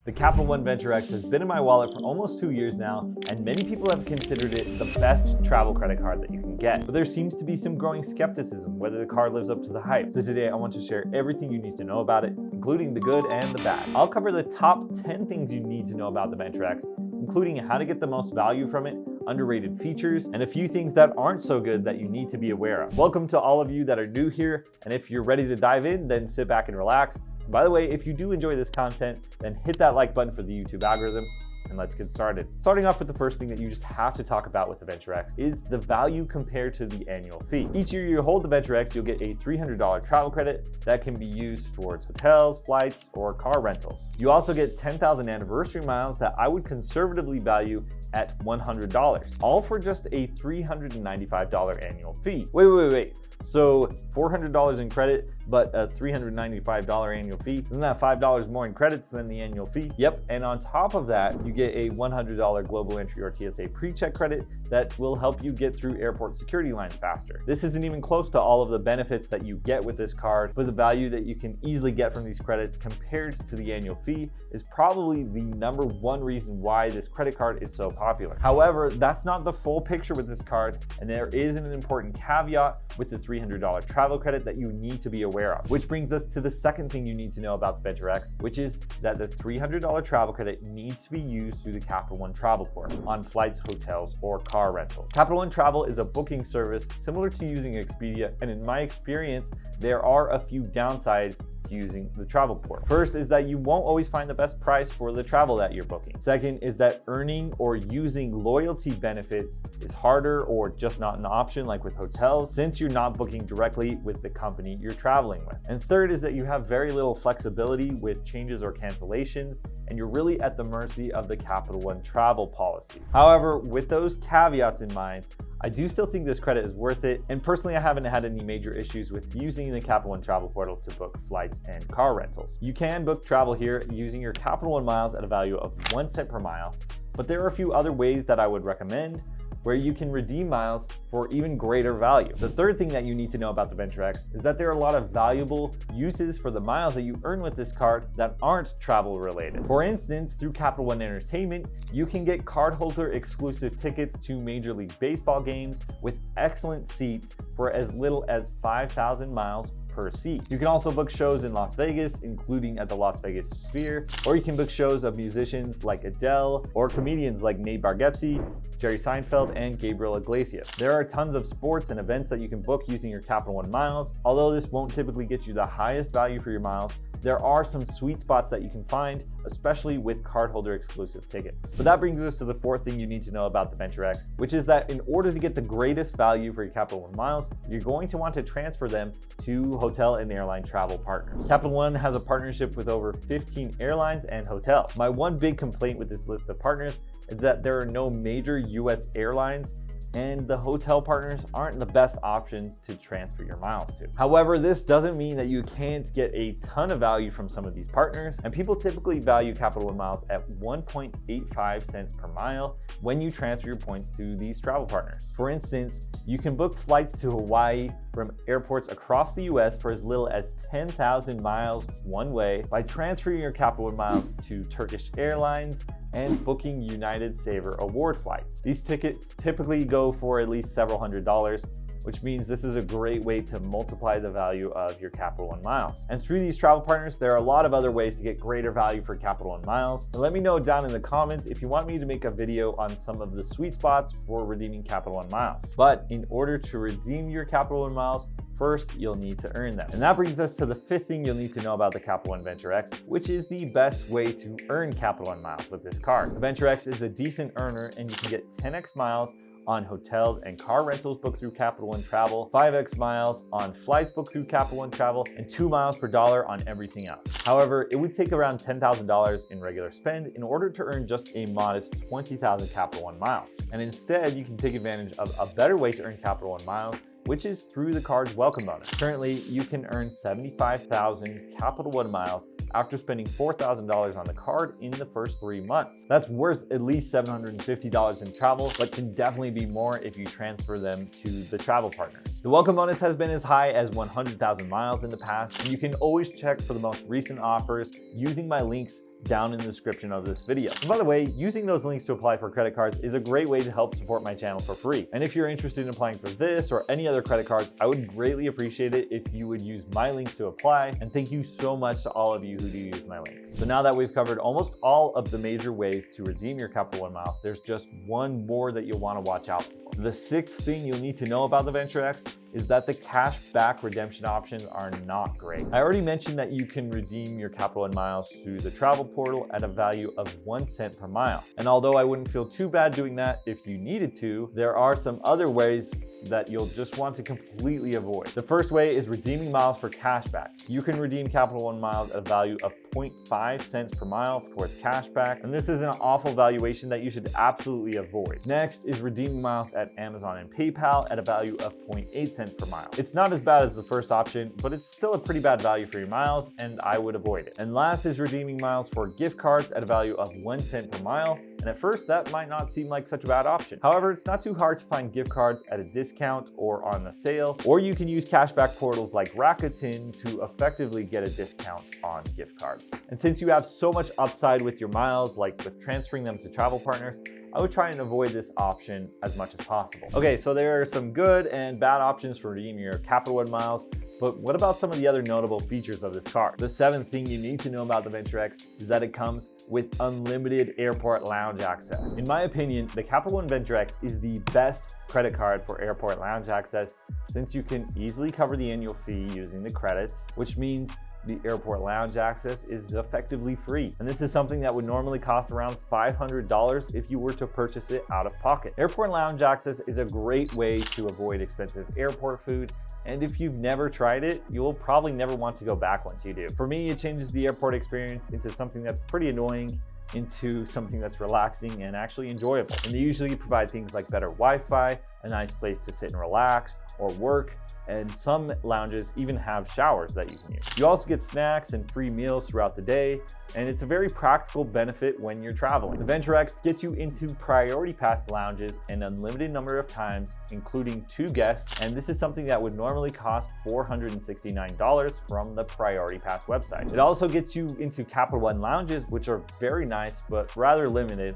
The Capital One Venture X has been in my wallet for almost 2 years now, and many people have considered it the best travel credit card that you can get. But there seems to be some growing skepticism whether the card lives up to the hype. So today I want to share everything you need to know about it, including the good and the bad. I'll cover the top 10 things you need to know about the Venture X, including how to get the most value from it, underrated features, and a few things that aren't so good that you need to be aware of. Welcome to all of you that are new here, and if you're ready to dive in, then sit back and relax. By the way, if you do enjoy this content, then hit that like button for the YouTube algorithm, and let's get started. Starting off with the first thing that you just have to talk about with the Venture X is the value compared to the annual fee. Each year you hold the Venture X, you'll get a $300 travel credit that can be used towards hotels, flights, or car rentals. You also get 10,000 anniversary miles that I would conservatively value at $100, all for just a $395 annual fee. Wait. So $400 in credit, but a $395 annual fee. Isn't that $5 more in credits than the annual fee? Yep, and on top of that, you get a $100 global entry or TSA pre-check credit that will help you get through airport security lines faster. This isn't even close to all of the benefits that you get with this card, but the value that you can easily get from these credits compared to the annual fee is probably the #1 reason why this credit card is so popular. However, that's not the full picture with this card, and there is an important caveat with the $300 travel credit that you need to be aware of. Which brings us to the second thing you need to know about the Venture X, which is that the $300 travel credit needs to be used through the Capital One Travel Port on flights, hotels, or car rentals. Capital One Travel is a booking service similar to using Expedia, and in my experience, there are a few downsides to using the travel port. First is that you won't always find the best price for the travel that you're booking. Second is that earning or using loyalty benefits is harder or just not an option like with hotels, since you're not booking directly with the company you're traveling with. And third is that you have very little flexibility with changes or cancellations, and you're really at the mercy of the Capital One travel policy. However, with those caveats in mind, I do still think this credit is worth it, and personally I haven't had any major issues with using the Capital One Travel Portal to book flights and car rentals. You can book travel here using your Capital One miles at a value of 1 cent per mile, but there are a few other ways that I would recommend where you can redeem miles for even greater value. The third thing that you need to know about the Venture X is that there are a lot of valuable uses for the miles that you earn with this card that aren't travel related. For instance, through Capital One Entertainment, you can get cardholder exclusive tickets to Major League Baseball games with excellent seats for as little as 5,000 miles per seat. You can also book shows in Las Vegas, including at the Las Vegas Sphere, or you can book shows of musicians like Adele or comedians like Nate Bargatze, Jerry Seinfeld, and Gabriel Iglesias. There are tons of sports and events that you can book using your Capital One miles. Although this won't typically get you the highest value for your miles, there are some sweet spots that you can find, especially with cardholder exclusive tickets. But that brings us to the fourth thing you need to know about the Venture X, which is that in order to get the greatest value for your Capital One miles, you're going to want to transfer them to hotel and airline travel partners. Capital One has a partnership with over 15 airlines and hotels. My one big complaint with this list of partners is that there are no major US airlines, and the hotel partners aren't the best options to transfer your miles to. However, this doesn't mean that you can't get a ton of value from some of these partners, and people typically value Capital One miles at 1.85 cents per mile when you transfer your points to these travel partners. For instance, you can book flights to Hawaii from airports across the US for as little as 10,000 miles one way by transferring your Capital One miles to Turkish Airlines and booking United Saver Award flights. These tickets typically go for at least several $100s, which means this is a great way to multiply the value of your Capital One miles. And through these travel partners, there are a lot of other ways to get greater value for Capital One miles. And let me know down in the comments if you want me to make a video on some of the sweet spots for redeeming Capital One miles. But in order to redeem your Capital One miles, first, you'll need to earn them. And that brings us to the fifth thing you'll need to know about the Capital One Venture X, which is the best way to earn Capital One miles with this card. The Venture X is a decent earner, and you can get 10x miles on hotels and car rentals booked through Capital One Travel, 5x miles on flights booked through Capital One Travel, and 2 miles per dollar on everything else. However, it would take around $10,000 in regular spend in order to earn just a modest 20,000 Capital One miles. And instead, you can take advantage of a better way to earn Capital One miles, which is through the card's welcome bonus. Currently, you can earn 75,000 Capital One miles after spending $4,000 on the card in the first 3 months. That's worth at least $750 in travel, but can definitely be more if you transfer them to the travel partners. The welcome bonus has been as high as 100,000 miles in the past, and you can always check for the most recent offers using my links down in the description of this video. And by the way, using those links to apply for credit cards is a great way to help support my channel for free. And if you're interested in applying for this or any other credit cards, I would greatly appreciate it if you would use my links to apply. And thank you so much to all of you who do use my links. So now that we've covered almost all of the major ways to redeem your Capital One miles, there's just one more that you'll want to watch out for. The sixth thing you'll need to know about the Venture X is that the cash back redemption options are not great. I already mentioned that you can redeem your Capital One miles through the travel portal at a value of 1 cent per mile. And although I wouldn't feel too bad doing that if you needed to, there are some other ways that you'll just want to completely avoid. The first way is redeeming miles for cashback. You can redeem Capital One miles at a value of 0.5 cents per mile towards cashback, and this is an awful valuation that you should absolutely avoid. Next is redeeming miles at Amazon and PayPal at a value of 0.8 cents per mile. It's not as bad as the first option, but it's still a pretty bad value for your miles, and I would avoid it. And last is redeeming miles for gift cards at a value of 1 cent per mile. And at first, that might not seem like such a bad option. However, it's not too hard to find gift cards at a discount or on the sale, or you can use cashback portals like Rakuten to effectively get a discount on gift cards. And since you have so much upside with your miles, like with transferring them to travel partners, I would try and avoid this option as much as possible. Okay, so there are some good and bad options for redeeming your Capital One miles, but what about some of the other notable features of this card? The seventh thing you need to know about the Venture X is that it comes with unlimited airport lounge access. In my opinion, the Capital One Venture X is the best credit card for airport lounge access, since you can easily cover the annual fee using the credits, which means the airport lounge access is effectively free. And this is something that would normally cost around $500 if you were to purchase it out of pocket. Airport lounge access is a great way to avoid expensive airport food. And if you've never tried it, you'll probably never want to go back once you do. For me, it changes the airport experience into something that's pretty annoying into something that's relaxing and actually enjoyable. And they usually provide things like better Wi-Fi, a nice place to sit and relax or work, and some lounges even have showers that you can use. You also get snacks and free meals throughout the day, and it's a very practical benefit when you're traveling. The Venture X gets you into priority pass lounges an unlimited number of times, including 2 guests, and this is something that would normally cost $469 from the priority pass website. It also gets you into Capital One lounges, which are very nice but rather limited,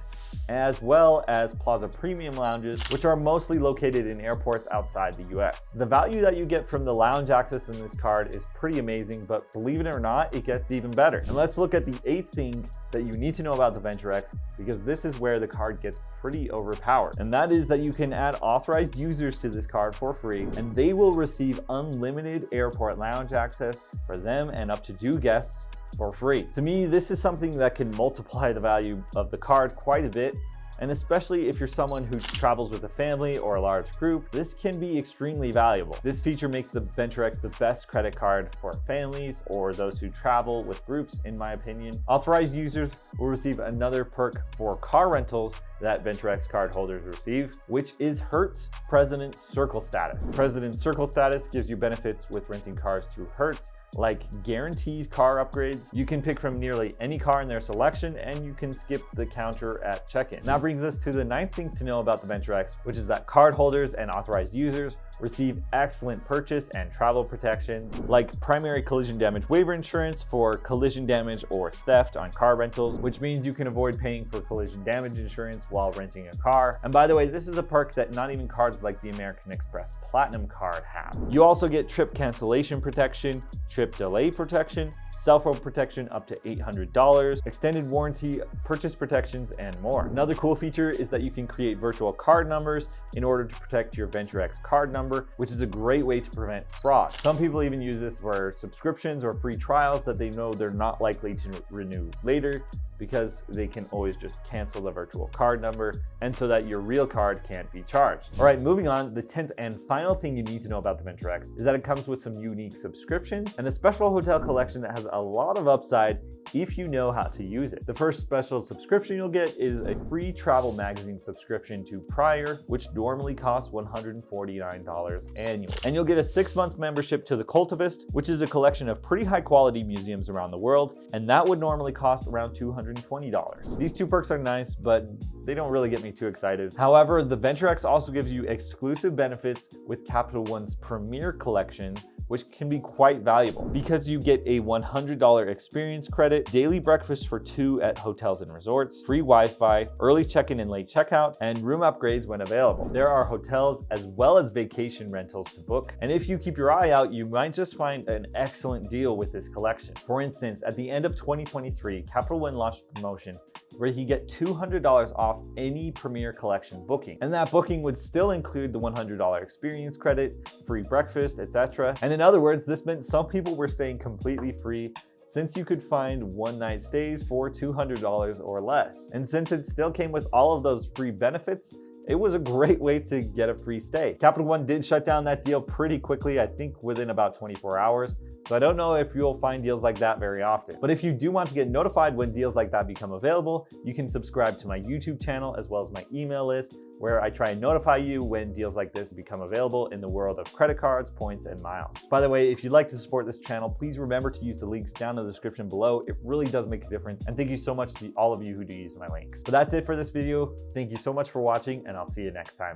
as well as Plaza Premium lounges, which are mostly located in airports outside the US. The value that you get from the lounge access in this card is pretty amazing, but believe it or not, it gets even better. And let's look at the 8th thing that you need to know about the Venture X, because this is where the card gets pretty overpowered. And that is that you can add authorized users to this card for free, and they will receive unlimited airport lounge access for them and up to 2 guests for free. To me, this is something that can multiply the value of the card quite a bit. And especially if you're someone who travels with a family or a large group, this can be extremely valuable. This feature makes the Venture X the best credit card for families or those who travel with groups, in my opinion. Authorized users will receive another perk for car rentals that Venture X card holders receive, which is Hertz President Circle Status. President Circle Status gives you benefits with renting cars through Hertz, like guaranteed car upgrades. You can pick from nearly any car in their selection, and you can skip the counter at check-in. That brings us to the 9th thing to know about the Venture X, which is that card holders and authorized users receive excellent purchase and travel protections, like primary collision damage waiver insurance for collision damage or theft on car rentals, which means you can avoid paying for collision damage insurance while renting a car. And by the way, this is a perk that not even cards like the American Express Platinum card have. You also get trip cancellation protection, trip delay protection, cell phone protection up to $800, extended warranty, purchase protections, and more. Another cool feature is that you can create virtual card numbers in order to protect your Venture X card number, which is a great way to prevent fraud. Some people even use this for subscriptions or free trials that they know they're not likely to renew later, because they can always just cancel the virtual card number, and so that your real card can't be charged. All right, moving on, the 10th and final thing you need to know about the Venture X is that it comes with some unique subscriptions and a special hotel collection that has a lot of upside if you know how to use it. The first special subscription you'll get is a free travel magazine subscription to Prior, which normally costs $149 annually. And you'll get a 6-month membership to the Cultivist, which is a collection of pretty high quality museums around the world, and that would normally cost around $220. These 2 perks are nice, but they don't really get me too excited. However, the Venture X also gives you exclusive benefits with Capital One's Premier collection which can be quite valuable because you get a $100 experience credit, daily breakfast for 2 at hotels and resorts, free Wi-Fi, early check-in and late checkout, and room upgrades when available. There are hotels as well as vacation rentals to book, and if you keep your eye out, you might just find an excellent deal with this collection. For instance, at the end of 2023, Capital One launched a promotion where you get $200 off any Premier Collection booking. And that booking would still include the $100 experience credit, free breakfast, etc. And in other words, this meant some people were staying completely free since you could find one-night stays for $200 or less. And since it still came with all of those free benefits, it was a great way to get a free stay. Capital One did shut down that deal pretty quickly, I think within about 24 hours. So I don't know if you'll find deals like that very often. But if you do want to get notified when deals like that become available, you can subscribe to my YouTube channel as well as my email list, where I try and notify you when deals like this become available in the world of credit cards, points, and miles. By the way, if you'd like to support this channel, please remember to use the links down in the description below. It really does make a difference. And thank you so much to all of you who do use my links. But that's it for this video. Thank you so much for watching, and I'll see you next time.